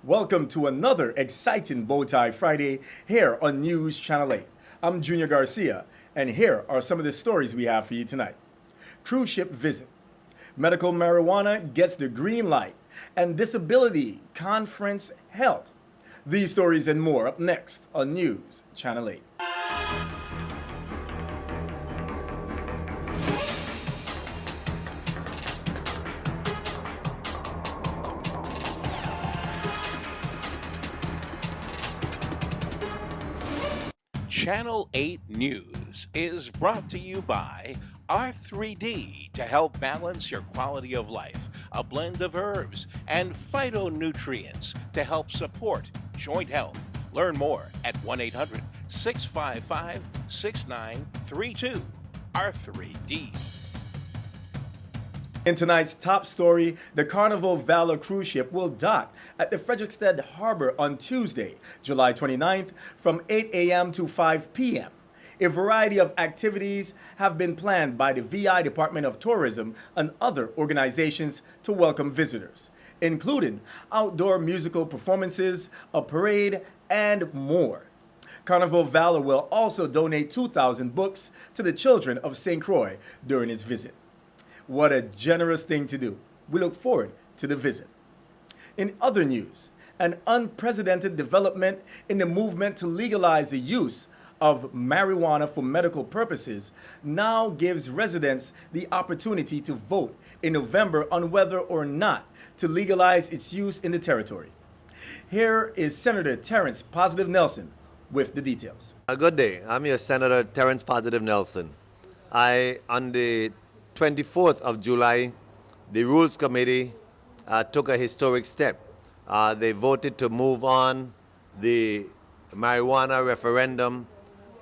Welcome to another exciting Bowtie Friday here on News Channel 8. I'm Junior Garcia, and here are some of the stories we have for you tonight. Cruise ship visit, medical marijuana gets the green light, and disability conference held. These stories and more up next on News Channel 8. Channel 8 News is brought to you by R3D to help balance your quality of life, a blend of herbs and phytonutrients to help support joint health. Learn more at 1-800-655-6932. R3D. In tonight's top story, the Carnival Valor cruise ship will dock at the Frederiksted Harbor on Tuesday, July 29th from 8 a.m. to 5 p.m. A variety of activities have been planned by the VI Department of Tourism and other organizations to welcome visitors, including outdoor musical performances, a parade, and more. Carnival Valor will also donate 2,000 books to the children of St. Croix during its visit. What a generous thing to do. We look forward to the visit. In other news, an unprecedented development in the movement to legalize the use of marijuana for medical purposes now gives residents the opportunity to vote in November on whether or not to legalize its use in the territory. Here is Senator Terrence Positive Nelson with the details. Good day. I'm your Senator Terrence Positive Nelson. On the 24th of July, the Rules Committee took a historic step. They voted to move on the marijuana referendum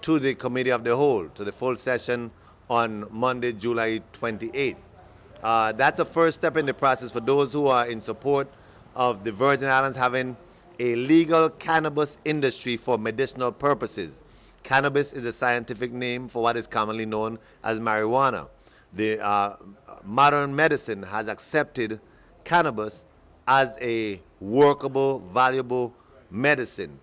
to the Committee of the Whole, to the full session on Monday, July 28th. That's a first step in the process for those who are in support of the Virgin Islands having a legal cannabis industry for medicinal purposes. Cannabis is a scientific name for what is commonly known as marijuana. The modern medicine has accepted cannabis as a workable, valuable medicine.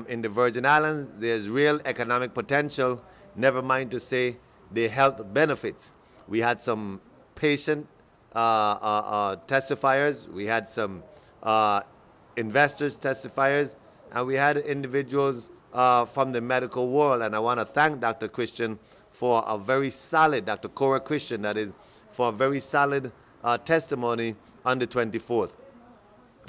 In the Virgin Islands, there's real economic potential, never mind to say the health benefits. We had some patient testifiers, we had some investors testifiers, and we had individuals from the medical world. And I want to thank Dr. Christian for a very solid, Dr. Cora Christian, that is, for a very solid testimony on the 24th.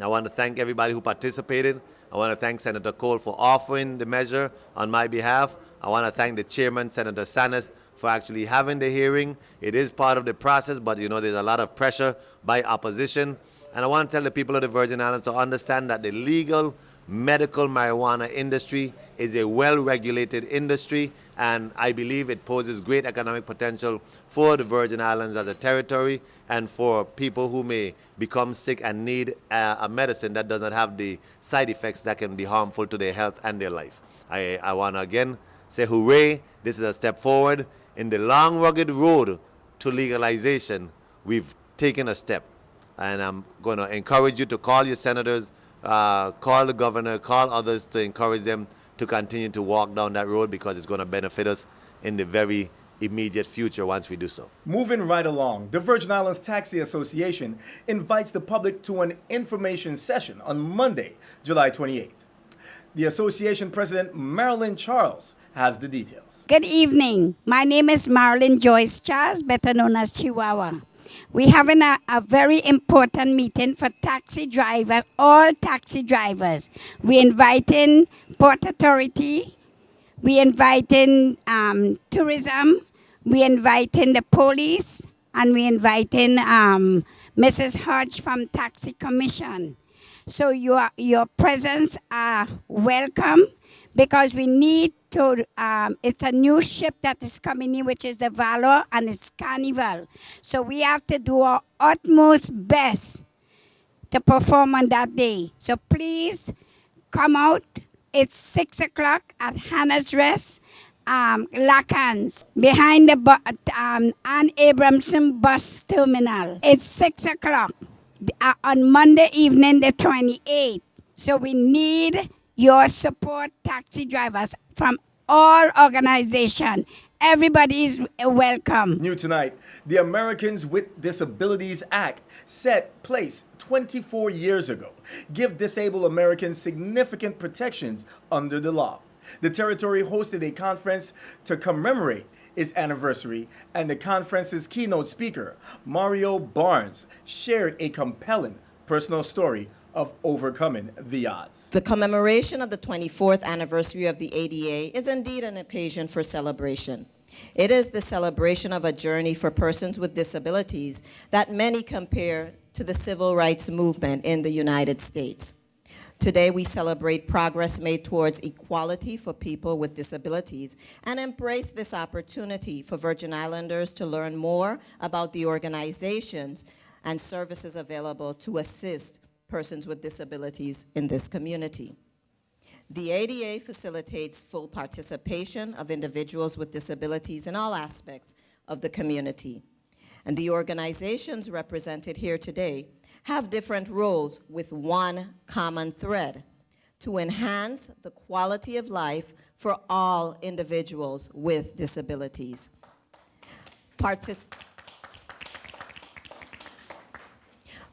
I want to thank everybody who participated. I want to thank Senator Cole for offering the measure on my behalf. I want to thank the chairman, Senator Sanis, for actually having the hearing. It is part of the process, but you know there's a lot of pressure by opposition. And I want to tell the people of the Virgin Islands to understand that the legal medical marijuana industry is a well-regulated industry, and I believe it poses great economic potential for the Virgin Islands as a territory and for people who may become sick and need a medicine that does not have the side effects that can be harmful to their health and their life. I want to again say hooray. This is a step forward. In the long, rugged road to legalization, we've taken a step. And I'm going to encourage you to call your senators, call the governor, call others to encourage them to continue to walk down that road because it's going to benefit us in the very immediate future once we do so. Moving right along, the Virgin Islands Taxi Association invites the public to an information session on Monday, July 28th. The association president, Marilyn Charles, has the details. Good evening. My name is Marilyn Joyce Charles, better known as Chihuahua. We're having a very important meeting for taxi drivers, all taxi drivers. We're inviting Port Authority, we're inviting tourism, we're inviting the police, and we're inviting Mrs. Hodge from Taxi Commission. So your presence are welcome because we need to, it's a new ship that is coming in, which is the Valor, and it's Carnival. So we have to do our utmost best to perform on that day. So please come out. It's 6 o'clock at Hannah's Rest, Lacans, behind the Ann Abramson bus terminal. It's 6 o'clock on Monday evening, the 28th. So we need your support, taxi drivers, from all organizations. Everybody is welcome. New tonight, the Americans with Disabilities Act, set place 24 years ago, give disabled Americans significant protections under the law. The territory hosted a conference to commemorate its anniversary, and the conference's keynote speaker, Mario Barnes, shared a compelling personal story of overcoming the odds. The commemoration of the 24th anniversary of the ADA is indeed an occasion for celebration. It is the celebration of a journey for persons with disabilities that many compare to the civil rights movement in the United States. Today, we celebrate progress made towards equality for people with disabilities and embrace this opportunity for Virgin Islanders to learn more about the organizations and services available to assist persons with disabilities in this community. The ADA facilitates full participation of individuals with disabilities in all aspects of the community. And the organizations represented here today have different roles with one common thread: to enhance the quality of life for all individuals with disabilities.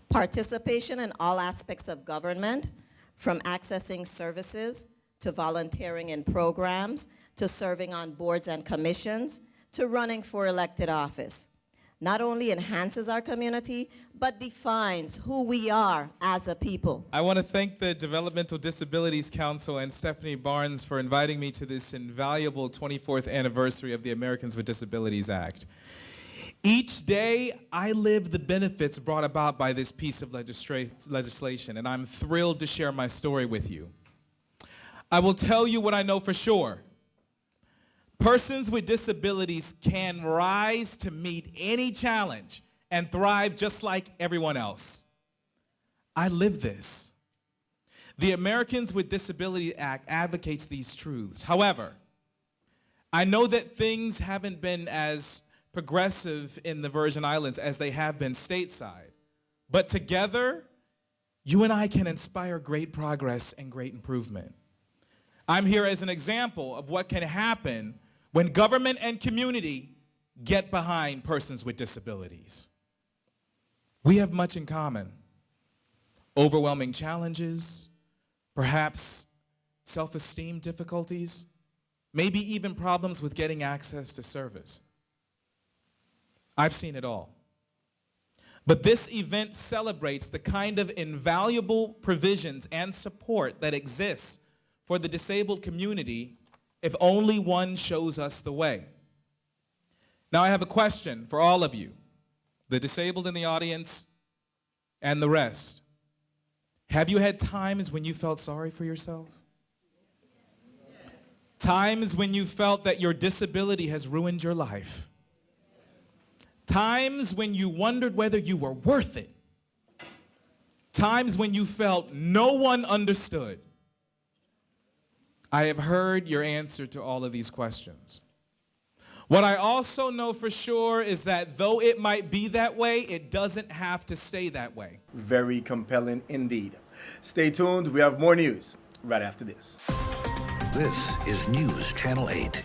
Participation in all aspects of government, from accessing services, to volunteering in programs, to serving on boards and commissions, to running for elected office, not only enhances our community, but defines who we are as a people. I want to thank the Developmental Disabilities Council and Stephanie Barnes for inviting me to this invaluable 24th anniversary of the Americans with Disabilities Act. Each day, I live the benefits brought about by this piece of legislation, and I'm thrilled to share my story with you. I will tell you what I know for sure. Persons with disabilities can rise to meet any challenge and thrive just like everyone else. I live this. The Americans with Disabilities Act advocates these truths. However, I know that things haven't been as progressive in the Virgin Islands as they have been stateside. But together, you and I can inspire great progress and great improvement. I'm here as an example of what can happen when government and community get behind persons with disabilities. We have much in common. Overwhelming challenges, perhaps self-esteem difficulties, maybe even problems with getting access to service. I've seen it all. But this event celebrates the kind of invaluable provisions and support that exists for the disabled community if only one shows us the way. Now I have a question for all of you, the disabled in the audience and the rest. Have you had times when you felt sorry for yourself? Times when you felt that your disability has ruined your life? Times when you wondered whether you were worth it? Times when you felt no one understood? I have heard your answer to all of these questions. What I also know for sure is that though it might be that way, it doesn't have to stay that way. Very compelling indeed. Stay tuned, we have more news right after this. This is News Channel 8.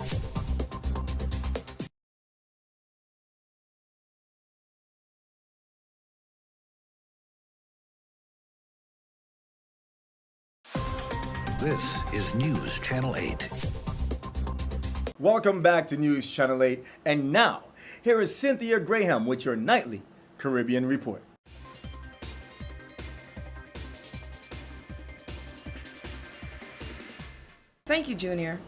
This is News Channel 8. Welcome back to News Channel 8. And now, here is Cynthia Graham with your nightly Caribbean Report. Thank you, Junior.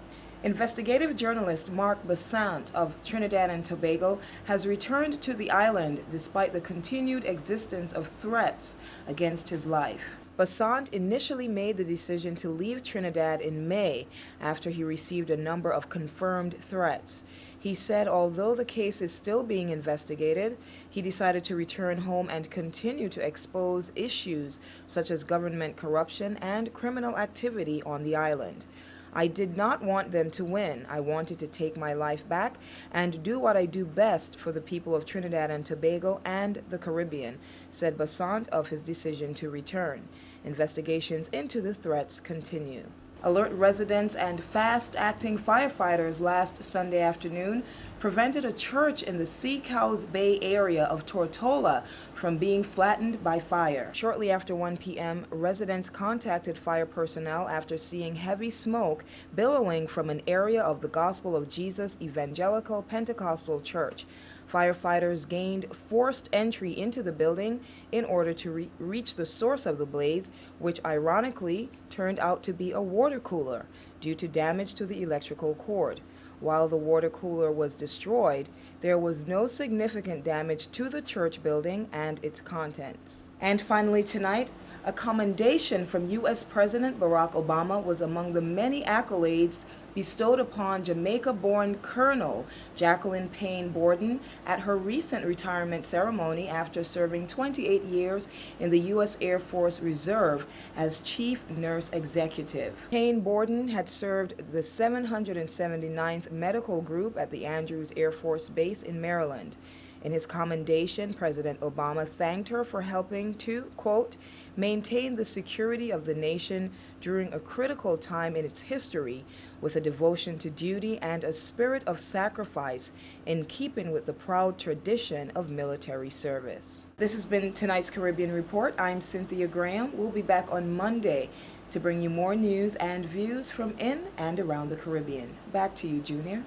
Investigative journalist Mark Besant of Trinidad and Tobago has returned to the island despite the continued existence of threats against his life. Besant initially made the decision to leave Trinidad in May after he received a number of confirmed threats. He said although the case is still being investigated, he decided to return home and continue to expose issues such as government corruption and criminal activity on the island. I did not want them to win. I wanted to take my life back and do what I do best for the people of Trinidad and Tobago and the Caribbean, said Basant of his decision to return. Investigations into the threats continue. Alert residents and fast-acting firefighters last Sunday afternoon prevented a church in the Sea Cows Bay area of Tortola from being flattened by fire. Shortly after 1 p.m., residents contacted fire personnel after seeing heavy smoke billowing from an area of the Gospel of Jesus Evangelical Pentecostal Church. Firefighters gained forced entry into the building in order to reach the source of the blaze, which ironically turned out to be a water cooler due to damage to the electrical cord. While the water cooler was destroyed, there was no significant damage to the church building and its contents. And finally tonight, a commendation from U.S. President Barack Obama was among the many accolades bestowed upon Jamaica-born Colonel Jacqueline Payne Borden at her recent retirement ceremony after serving 28 years in the U.S. Air Force Reserve as Chief Nurse Executive. Payne Borden had served the 779th Medical Group at the Andrews Air Force Base in Maryland. In his commendation, President Obama thanked her for helping to, quote, maintain the security of the nation during a critical time in its history with a devotion to duty and a spirit of sacrifice in keeping with the proud tradition of military service. This has been tonight's Caribbean Report. I'm Cynthia Graham. We'll be back on Monday to bring you more news and views from in and around the Caribbean. Back to you, Junior.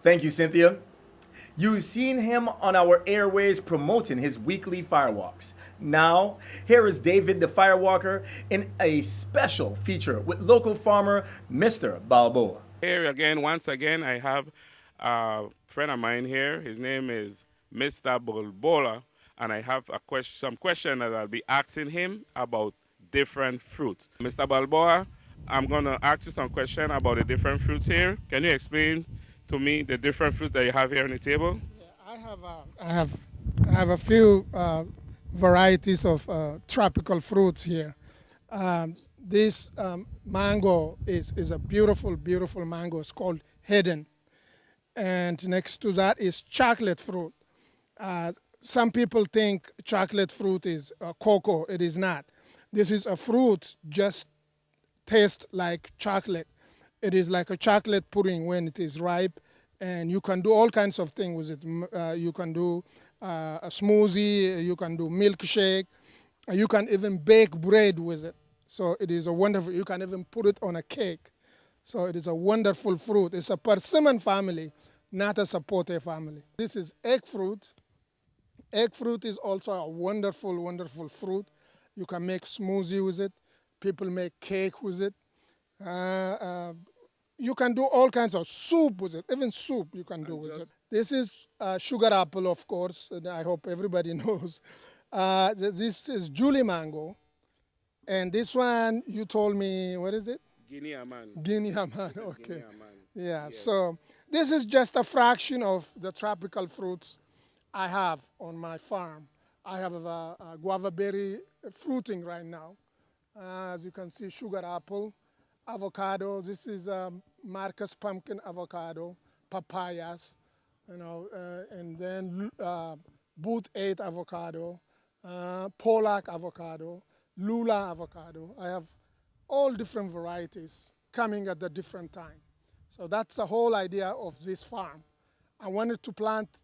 Thank you, Cynthia. You've seen him on our airways promoting his weekly firewalks. Now, here is David the Firewalker in a special feature with local farmer Mr. Balboa. Here again, once again, I have a friend of mine here. His name is Mr. Balboa, and I have some question that I'll be asking him about different fruits. Mr. Balboa, I'm going to ask you some question about the different fruits here. Can you explain to me the different fruits that you have here on the table? Yeah, I have a few varieties of tropical fruits here. This mango is a beautiful, beautiful mango. It's called Hidden. And next to that is chocolate fruit. Some people think chocolate fruit is cocoa. It is not. This is a fruit just tastes like chocolate. It is like a chocolate pudding when it is ripe, and you can do all kinds of things with it. You can do a smoothie, you can do milkshake, you can even bake bread with it. So it is a wonderful, you can even put it on a cake. So it is a wonderful fruit. It's a persimmon family, not a sapote family. This is egg fruit. Egg fruit is also a wonderful, wonderful fruit. You can make smoothie with it. People make cake with it. You can do all kinds of soup with it, even soup you can do with it. This is sugar apple, of course, and I hope everybody knows. This is Julie mango, and this one you told me, what is it? Guinea Aman. Guinea Aman, okay. Guinea Aman. Yeah, Yes. so this is just a fraction of the tropical fruits I have on my farm. I have a guava berry fruiting right now. As you can see, sugar apple, avocado. This is Marcus pumpkin avocado, papayas, and then Boot 8 avocado, Pollack avocado, Lula avocado. I have all different varieties coming at a different time. So that's the whole idea of this farm. I wanted to plant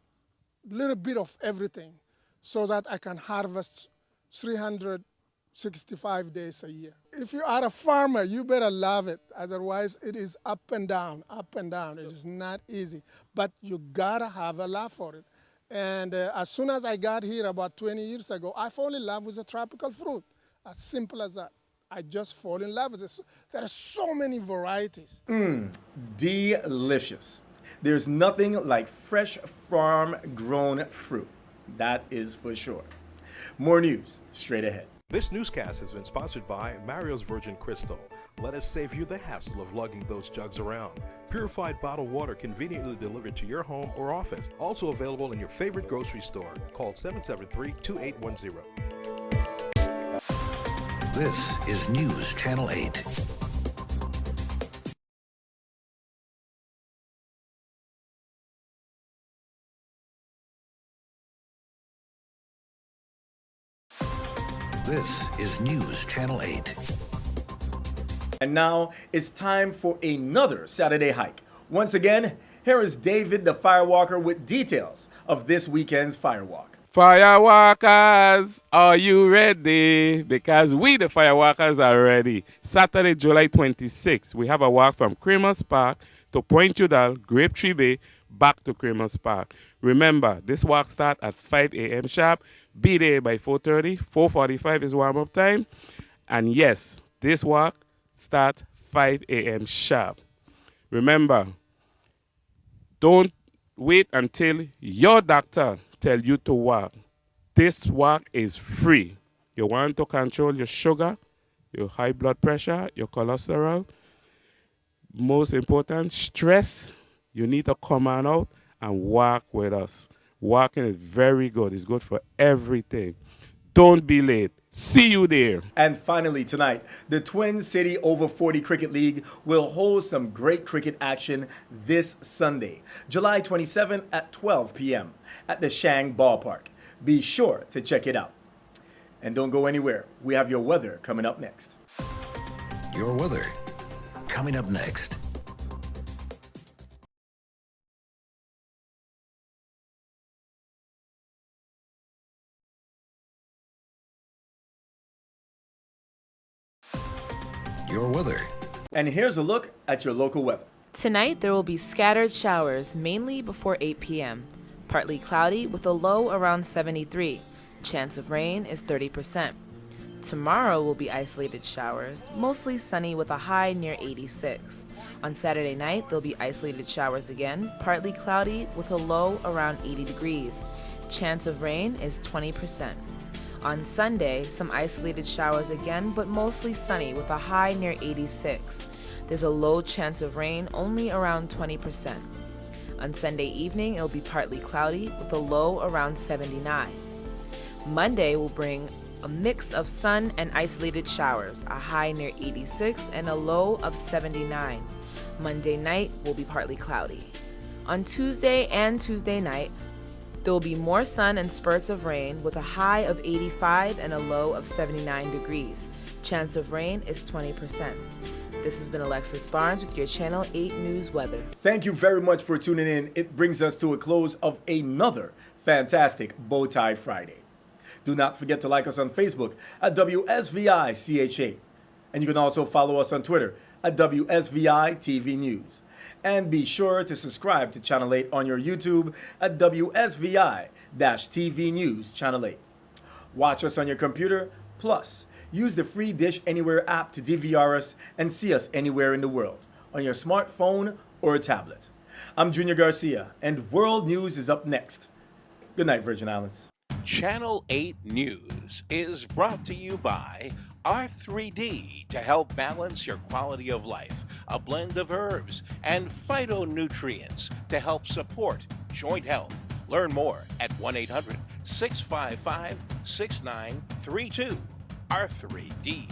a little bit of everything so that I can harvest 365 days a year. If you are a farmer, you better love it. Otherwise, it is up and down, up and down. It is not easy, but you gotta have a love for it. And as soon as I got here about 20 years ago, I fall in love with a tropical fruit. As simple as that. I just fall in love with it. There are so many varieties. Delicious. There's nothing like fresh farm-grown fruit. That is for sure. More news straight ahead. This newscast has been sponsored by Mario's Virgin Crystal. Let us save you the hassle of lugging those jugs around. Purified bottled water conveniently delivered to your home or office. Also available in your favorite grocery store. Call 773-2810. This is News Channel 8. This is News Channel 8. And now it's time for another Saturday hike. Once again, here is David the Firewalker with details of this weekend's Firewalk. Firewalkers, are you ready? Because we, the Firewalkers, are ready. Saturday, July 26th, we have a walk from Cremus Park to Point Udall, Grape Tree Bay, back to Cremus Park. Remember, this walk starts at 5 a.m. sharp. Be there by 4:30. 4:45 is warm-up time. And yes, this walk starts 5 a.m. sharp. Remember, don't wait until your doctor tells you to walk. This walk is free. You want to control your sugar, your high blood pressure, your cholesterol. Most important, stress. You need to come on out and walk with us. Walking is very good. It's good for everything. Don't be late. See you there. And finally tonight, the Twin City Over 40 Cricket League will hold some great cricket action this Sunday, July 27th at 12 p.m. at the Shang Ballpark. Be sure to check it out. And don't go anywhere. We have your weather coming up next. Your weather coming up next. Your weather. And here's a look at your local weather. Tonight there will be scattered showers, mainly before 8 p.m. Partly cloudy with a low around 73. Chance of rain is 30%. Tomorrow will be isolated showers, mostly sunny with a high near 86. On Saturday night there'll be isolated showers again, partly cloudy with a low around 80 degrees. Chance of rain is 20%. On Sunday, some isolated showers again, but mostly sunny with a high near 86. There's a low chance of rain, only around 20%. On Sunday evening, it'll be partly cloudy with a low around 79. Monday will bring a mix of sun and isolated showers, a high near 86 and a low of 79. Monday night will be partly cloudy. On Tuesday and Tuesday night, there will be more sun and spurts of rain with a high of 85 and a low of 79 degrees. Chance of rain is 20%. This has been Alexis Barnes with your Channel 8 News Weather. Thank you very much for tuning in. It brings us to a close of another fantastic Bowtie Friday. Do not forget to like us on Facebook at WSVI-CH8. And you can also follow us on Twitter at WSVI-TV News. And be sure to subscribe to Channel 8 on your YouTube at WSVI-TV News Channel 8. Watch us on your computer, plus use the free Dish Anywhere app to DVR us and see us anywhere in the world, on your smartphone or a tablet. I'm Junior Garcia, and World News is up next. Good night, Virgin Islands. Channel 8 News is brought to you by R3D to help balance your quality of life, a blend of herbs and phytonutrients to help support joint health. Learn more at 1-800-655-6932. R3D.